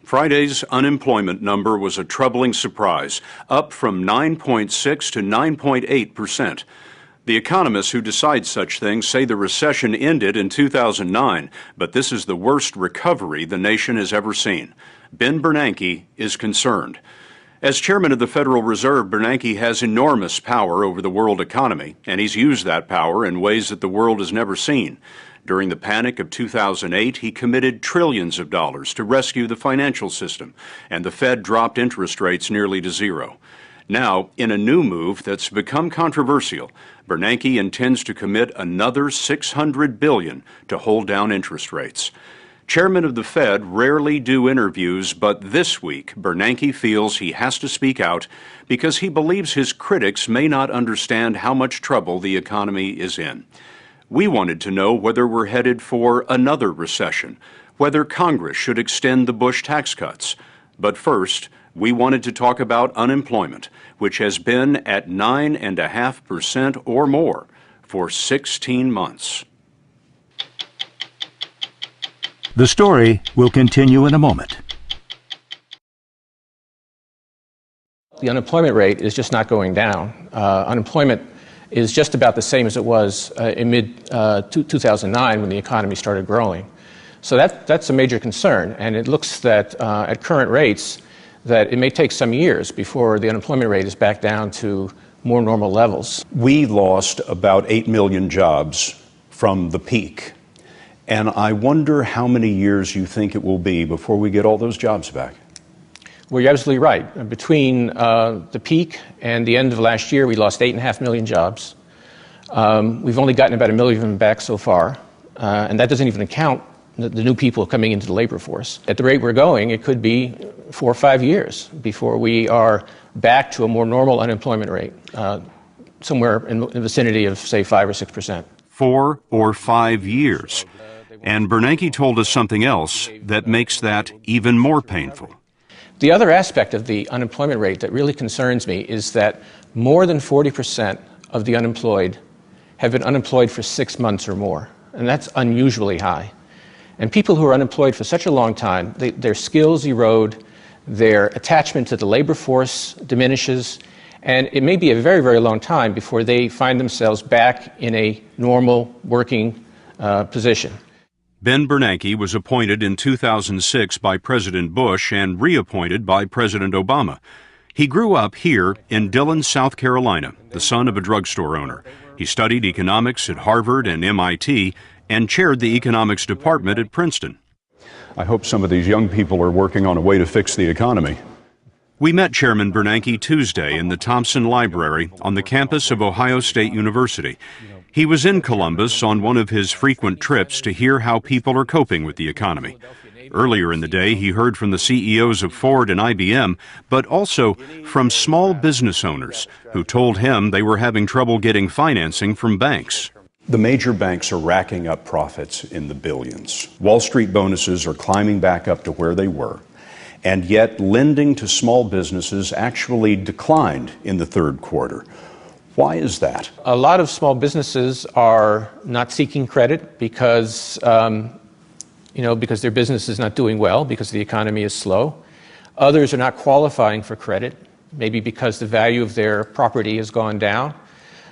Friday's unemployment number was a troubling surprise, up from 9.6 to 9.8%. The economists who decide such things say the recession ended in 2009, but this is the worst recovery the nation has ever seen. Ben Bernanke is concerned. As chairman of the Federal Reserve, Bernanke has enormous power over the world economy, and he's used that power in ways that the world has never seen. During the panic of 2008, he committed trillions of dollars to rescue the financial system, and the Fed dropped interest rates nearly to zero. Now, in a new move that's become controversial, Bernanke intends to commit another $600 billion to hold down interest rates. Chairmen of the Fed rarely do interviews, but this week Bernanke feels he has to speak out because he believes his critics may not understand how much trouble the economy is in. We wanted to know whether we're headed for another recession, whether Congress should extend the Bush tax cuts. But first, we wanted to talk about unemployment, which has been at 9.5% or more for 16 months. The story will continue in a moment. The unemployment rate is just not going down. Unemployment is just about the same as it was in mid-2009 when the economy started growing. So that's a major concern, and it looks that at current rates that it may take some years before the unemployment rate is back down to more normal levels. We lost about 8 million jobs from the peak, and I wonder how many years you think it will be before we get all those jobs back. Well, you're absolutely right. Between the peak and the end of last year, we lost 8.5 million jobs. We've only gotten about 1 million of them back so far, and that doesn't even account the new people coming into the labor force. At the rate we're going, it could be 4 or 5 years before we are back to a more normal unemployment rate, somewhere in the vicinity of, say, 5 or 6%. 4 or 5 years. And Bernanke told us something else that makes that even more painful. The other aspect of the unemployment rate that really concerns me is that more than 40% of the unemployed have been unemployed for 6 months or more, and that's unusually high. And people who are unemployed for such a long time, their skills erode, their attachment to the labor force diminishes, and it may be a very, very long time before they find themselves back in a normal working position. Ben Bernanke was appointed in 2006 by President Bush and reappointed by President Obama. He grew up here in Dillon, South Carolina, the son of a drugstore owner. He studied economics at Harvard and MIT and chaired the economics department at Princeton. I hope some of these young people are working on a way to fix the economy. We met Chairman Bernanke Tuesday in the Thompson Library on the campus of Ohio State University. He was in Columbus on one of his frequent trips to hear how people are coping with the economy. Earlier in the day, he heard from the CEOs of Ford and IBM, but also from small business owners who told him they were having trouble getting financing from banks. The major banks are racking up profits in the billions. Wall Street bonuses are climbing back up to where they were, and yet lending to small businesses actually declined in the third quarter. Why is that? A lot of small businesses are not seeking credit because, because their business is not doing well, because the economy is slow. Others are not qualifying for credit, maybe because the value of their property has gone down.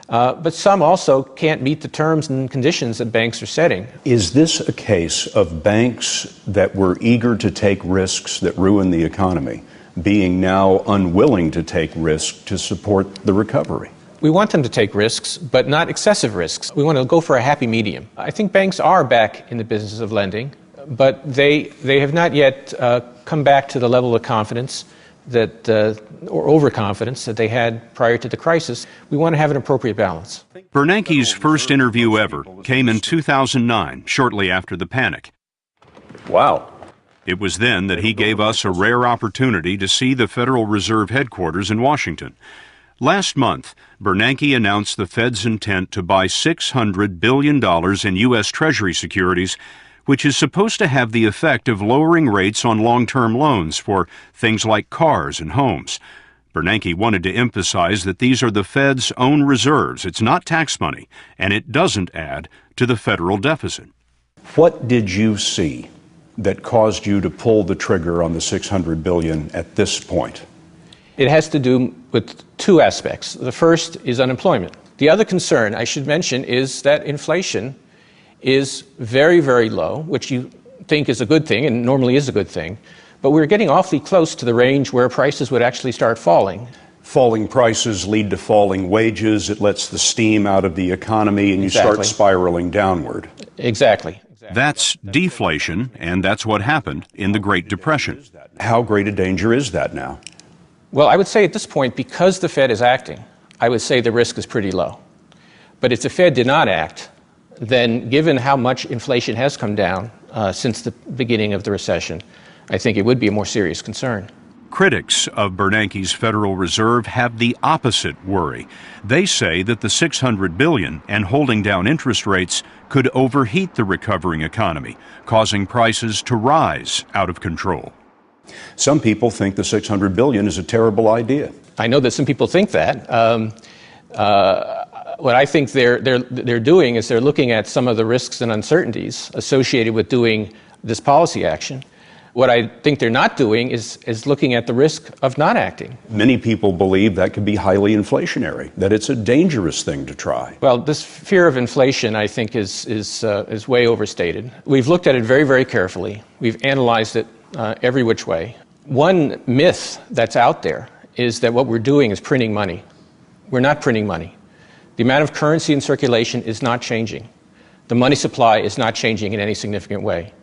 But some also can't meet the terms and conditions that banks are setting. Is this a case of banks that were eager to take risks that ruin the economy being now unwilling to take risks to support the recovery? We want them to take risks, but not excessive risks. We want to go for a happy medium. I think banks are back in the business of lending, but they have not yet come back to the level of confidence that, or overconfidence that they had prior to the crisis. We want to have an appropriate balance. Bernanke's first interview ever came in 2009, shortly after the panic. Wow. It was then that he gave us a rare opportunity to see the Federal Reserve headquarters in Washington. Last month, Bernanke announced the Fed's intent to buy $600 billion in U.S. Treasury securities, which is supposed to have the effect of lowering rates on long-term loans for things like cars and homes. Bernanke wanted to emphasize that these are the Fed's own reserves. It's not tax money, and it doesn't add to the federal deficit. What did you see that caused you to pull the trigger on the $600 billion at this point? It has to do with two aspects. The first is unemployment. The other concern I should mention is that inflation is very, very low, which you think is a good thing and normally is a good thing. But we're getting awfully close to the range where prices would actually start falling. Falling prices lead to falling wages. It lets the steam out of the economy and you start spiraling downward. Exactly. That's deflation, and that's what happened in the Great Depression. How great a danger is that now? Well, I would say at this point, because the Fed is acting, I would say the risk is pretty low. But if the Fed did not act, then given how much inflation has come down since the beginning of the recession, I think it would be a more serious concern. Critics of Bernanke's Federal Reserve have the opposite worry. They say that the $600 billion and holding down interest rates could overheat the recovering economy, causing prices to rise out of control. Some people think the $600 billion is a terrible idea. I know that some people think that. What I think they're doing is they're looking at some of the risks and uncertainties associated with doing this policy action. What I think they're not doing is looking at the risk of not acting. Many people believe that could be highly inflationary, that it's a dangerous thing to try. Well, this fear of inflation, I think, is way overstated. We've looked at it very, very carefully. We've analyzed it every which way. One myth that's out there is that what we're doing is printing money. We're not printing money. The amount of currency in circulation is not changing. The money supply is not changing in any significant way.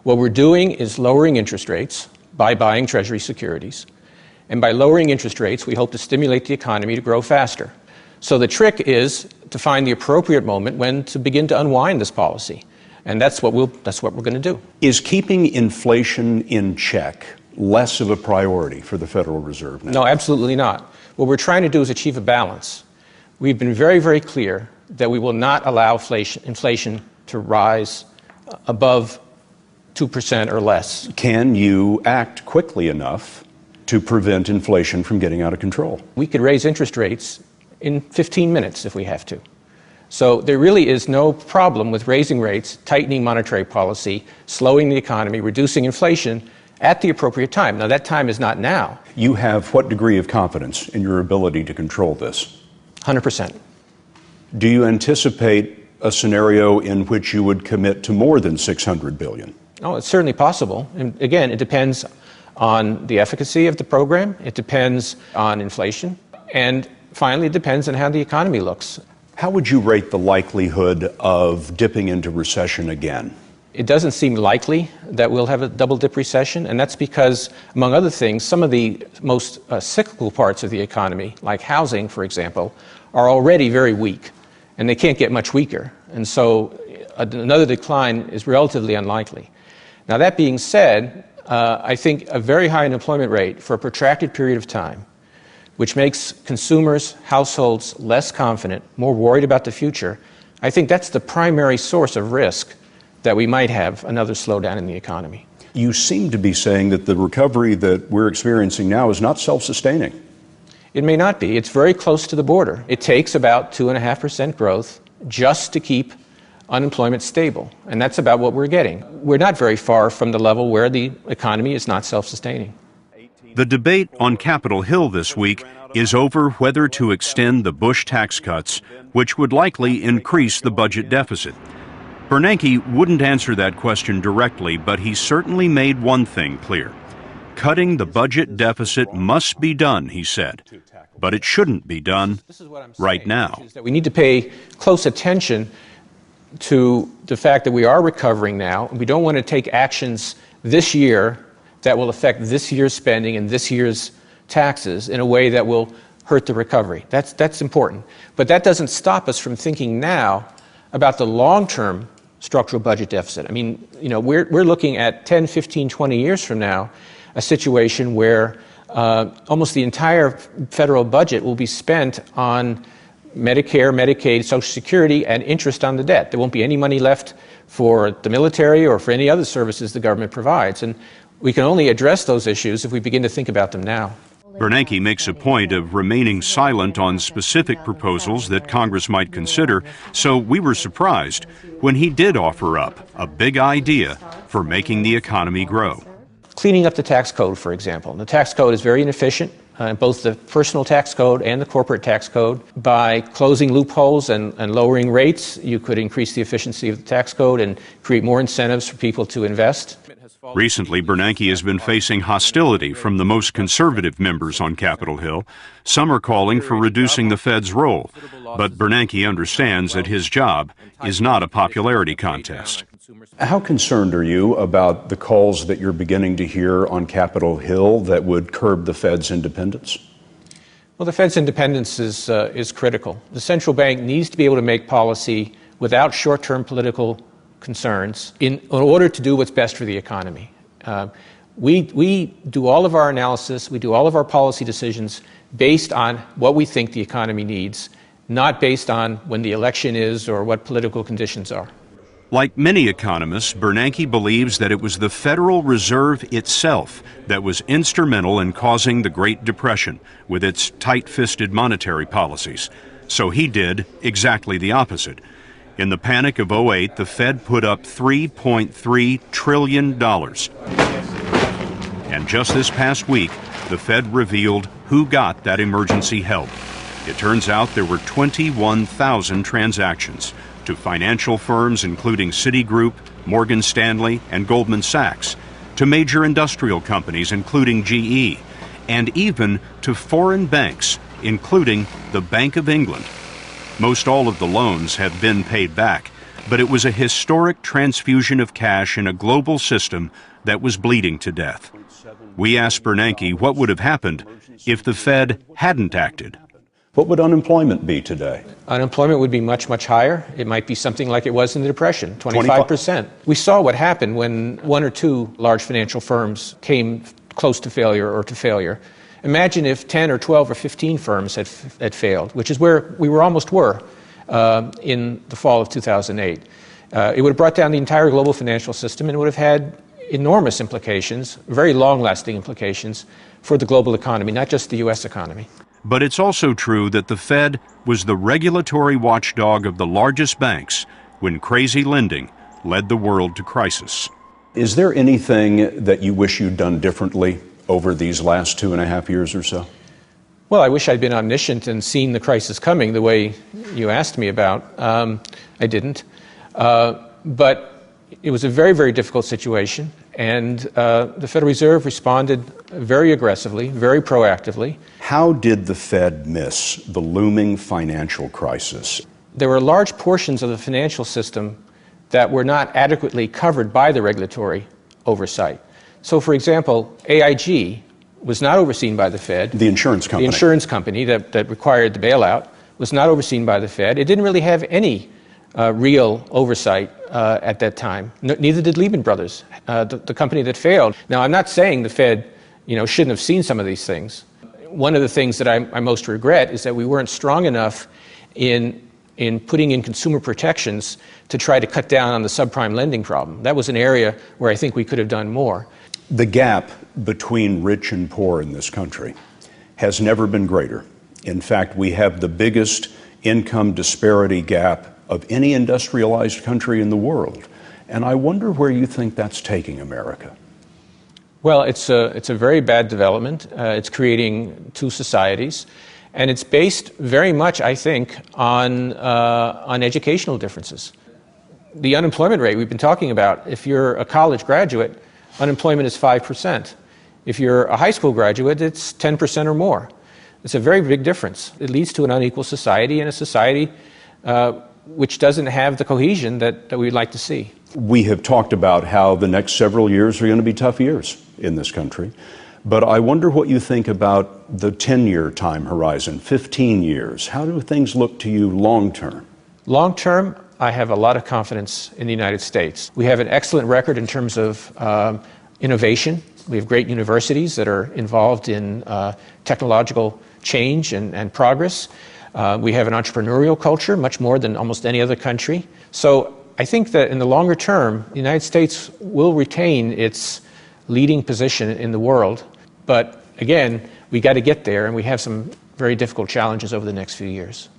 What we're doing is lowering interest rates by buying Treasury securities. And by lowering interest rates, we hope to stimulate the economy to grow faster. So the trick is to find the appropriate moment when to begin to unwind this policy. And that's what we're going to do. Is keeping inflation in check less of a priority for the Federal Reserve now? No, absolutely not. What we're trying to do is achieve a balance. We've been very, very clear that we will not allow inflation to rise above 2% or less. Can you act quickly enough to prevent inflation from getting out of control? We could raise interest rates in 15 minutes if we have to. So there really is no problem with raising rates, tightening monetary policy, slowing the economy, reducing inflation at the appropriate time. Now, that time is not now. You have what degree of confidence in your ability to control this? 100%. Do you anticipate a scenario in which you would commit to more than $600 billion? Oh, it's certainly possible. And again, it depends on the efficacy of the program. It depends on inflation. And finally, it depends on how the economy looks. How would you rate the likelihood of dipping into recession again? It doesn't seem likely that we'll have a double-dip recession, and that's because, among other things, some of the most cyclical parts of the economy, like housing, for example, are already very weak, and they can't get much weaker. And so another decline is relatively unlikely. Now, that being said, I think a very high unemployment rate for a protracted period of time, which makes consumers, households less confident, more worried about the future, I think that's the primary source of risk that we might have another slowdown in the economy. You seem to be saying that the recovery that we're experiencing now is not self-sustaining. It may not be. It's very close to the border. It takes about 2.5% growth just to keep unemployment stable, and that's about what we're getting. We're not very far from the level where the economy is not self-sustaining. The debate on Capitol Hill this week is over whether to extend the Bush tax cuts, which would likely increase the budget deficit. Bernanke wouldn't answer that question directly, but he certainly made one thing clear. Cutting the budget deficit must be done, he said, but it shouldn't be done right now. We need to pay close attention to the fact that we are recovering now, and we don't want to take actions this year that will affect this year's spending and this year's taxes in a way that will hurt the recovery. That's important. But that doesn't stop us from thinking now about the long-term structural budget deficit. I mean, we're looking at 10, 15, 20 years from now, a situation where almost the entire federal budget will be spent on Medicare, Medicaid, Social Security, and interest on the debt. There won't be any money left for the military or for any other services the government provides. And we can only address those issues if we begin to think about them now. Bernanke makes a point of remaining silent on specific proposals that Congress might consider, so we were surprised when he did offer up a big idea for making the economy grow. Cleaning up the tax code, for example. The tax code is very inefficient, both the personal tax code and the corporate tax code. By closing loopholes and lowering rates, you could increase the efficiency of the tax code and create more incentives for people to invest. Recently, Bernanke has been facing hostility from the most conservative members on Capitol Hill. Some are calling for reducing the Fed's role, but Bernanke understands that his job is not a popularity contest. How concerned are you about the calls that you're beginning to hear on Capitol Hill that would curb the Fed's independence? Well, the Fed's independence is critical. The central bank needs to be able to make policy without short-term political concerns in order to do what's best for the economy. We do all of our analysis, we do all of our policy decisions based on what we think the economy needs, not based on when the election is or what political conditions are. Like many economists, Bernanke believes that it was the Federal Reserve itself that was instrumental in causing the Great Depression with its tight-fisted monetary policies. So he did exactly the opposite. In the panic of '08, the Fed put up $3.3 trillion. And just this past week, the Fed revealed who got that emergency help. It turns out there were 21,000 transactions to financial firms including Citigroup, Morgan Stanley, and Goldman Sachs, to major industrial companies including GE, and even to foreign banks, including the Bank of England. Most all of the loans have been paid back, but it was a historic transfusion of cash in a global system that was bleeding to death. We asked Bernanke what would have happened if the Fed hadn't acted. What would unemployment be today? Unemployment would be much, much higher. It might be something like it was in the Depression, 25%. We saw what happened when one or two large financial firms came close to failure or to failure. Imagine if 10 or 12 or 15 firms had failed, which is where we almost were in the fall of 2008. It would have brought down the entire global financial system and would have had enormous implications, very long-lasting implications, for the global economy, not just the U.S. economy. But it's also true that the Fed was the regulatory watchdog of the largest banks when crazy lending led the world to crisis. Is there anything that you wish you'd done differently over these last 2.5 years or so? Well, I wish I'd been omniscient and seen the crisis coming the way you asked me about. I didn't. But it was a very, very difficult situation, and the Federal Reserve responded very aggressively, very proactively. How did the Fed miss the looming financial crisis? There were large portions of the financial system that were not adequately covered by the regulatory oversight. So, for example, AIG was not overseen by the Fed. The insurance company. The insurance company that required the bailout was not overseen by the Fed. It didn't really have any real oversight at that time. Neither did Lehman Brothers, the company that failed. Now, I'm not saying the Fed, shouldn't have seen some of these things. One of the things that I most regret is that we weren't strong enough in putting in consumer protections to try to cut down on the subprime lending problem. That was an area where I think we could have done more. The gap between rich and poor in this country has never been greater. In fact, we have the biggest income disparity gap of any industrialized country in the world. And I wonder where you think that's taking America. Well, it's a very bad development. It's creating two societies. And it's based very much, I think, on educational differences. The unemployment rate we've been talking about, if you're a college graduate, unemployment is 5%. If you're a high school graduate, it's 10% or more. It's a very big difference. It leads to an unequal society and a society which doesn't have the cohesion that we'd like to see. We have talked about how the next several years are going to be tough years in this country. But I wonder what you think about the 10-year time horizon, 15 years. How do things look to you long term? Long term, I have a lot of confidence in the United States. We have an excellent record in terms of innovation. We have great universities that are involved in technological change and progress. We have an entrepreneurial culture, much more than almost any other country. So I think that in the longer term, the United States will retain its leading position in the world. But again, we got to get there, and we have some very difficult challenges over the next few years.